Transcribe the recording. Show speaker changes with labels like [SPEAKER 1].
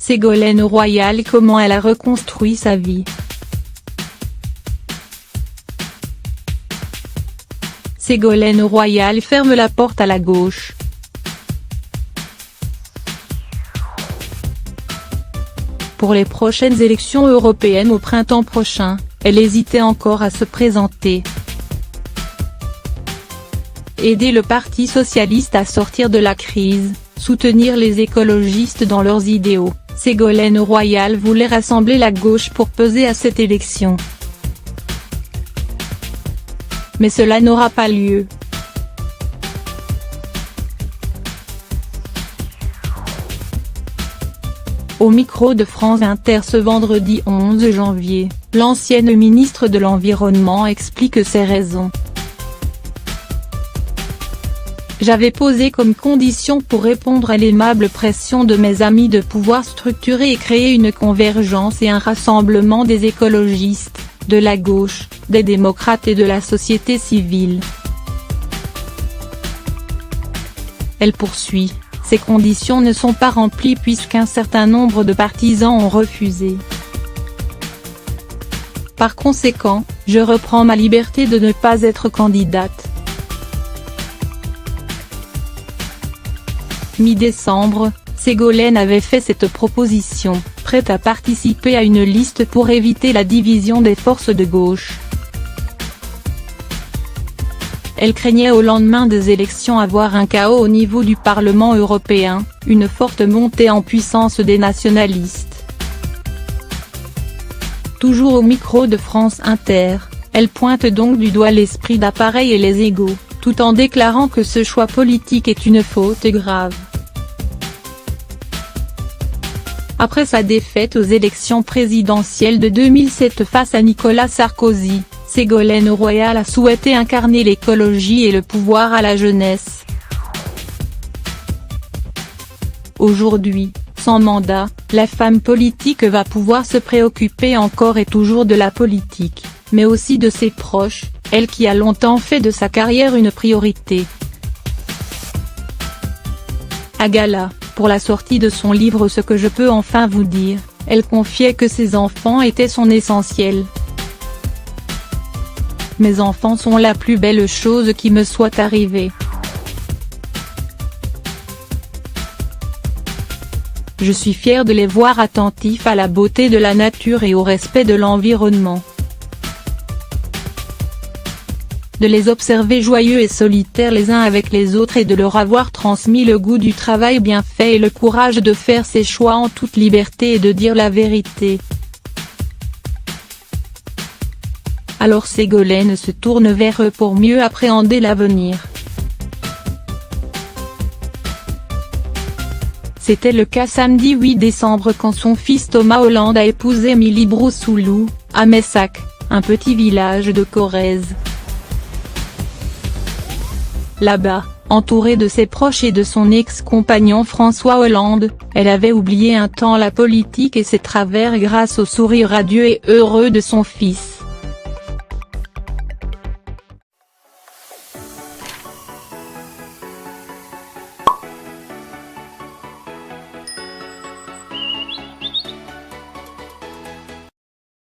[SPEAKER 1] Ségolène Royal, comment elle a reconstruit sa vie. Ségolène Royal ferme la porte à la gauche. Pour les prochaines élections européennes au printemps prochain, elle hésitait encore à se présenter. Aider le Parti socialiste à sortir de la crise, soutenir les écologistes dans leurs idéaux, Ségolène Royal voulait rassembler la gauche pour peser à cette élection. Mais cela n'aura pas lieu. Au micro de France Inter ce vendredi 11 janvier, l'ancienne ministre de l'Environnement explique ses raisons. J'avais posé comme condition pour répondre à l'aimable pression de mes amis de pouvoir structurer et créer une convergence et un rassemblement des écologistes, de la gauche, des démocrates et de la société civile. Elle poursuit. Ces conditions ne sont pas remplies puisqu'un certain nombre de partisans ont refusé. Par conséquent, je reprends ma liberté de ne pas être candidate. Mi-décembre, Ségolène avait fait cette proposition, prête à participer à une liste pour éviter la division des forces de gauche. Elle craignait au lendemain des élections avoir un chaos au niveau du Parlement européen, une forte montée en puissance des nationalistes. Toujours au micro de France Inter, elle pointe donc du doigt l'esprit d'appareil et les égos, tout en déclarant que ce choix politique est une faute grave. Après sa défaite aux élections présidentielles de 2007 face à Nicolas Sarkozy, Ségolène Royal a souhaité incarner l'écologie et le pouvoir à la jeunesse. Aujourd'hui, sans mandat, la femme politique va pouvoir se préoccuper encore et toujours de la politique, mais aussi de ses proches, elle qui a longtemps fait de sa carrière une priorité. À gala, pour la sortie de son livre Ce que je peux enfin vous dire, elle confiait que ses enfants étaient son essentiel. Mes enfants sont la plus belle chose qui me soit arrivée. Je suis fière de les voir attentifs à la beauté de la nature et au respect de l'environnement. De les observer joyeux et solitaires les uns avec les autres et de leur avoir transmis le goût du travail bien fait et le courage de faire ses choix en toute liberté et de dire la vérité. Alors Ségolène se tourne vers eux pour mieux appréhender l'avenir. C'était le cas samedi 8 décembre quand son fils Thomas Hollande a épousé Émilie Broussoulou, à Messac, un petit village de Corrèze. Là-bas, entourée de ses proches et de son ex-compagnon François Hollande, elle avait oublié un temps la politique et ses travers grâce au sourire radieux et heureux de son fils.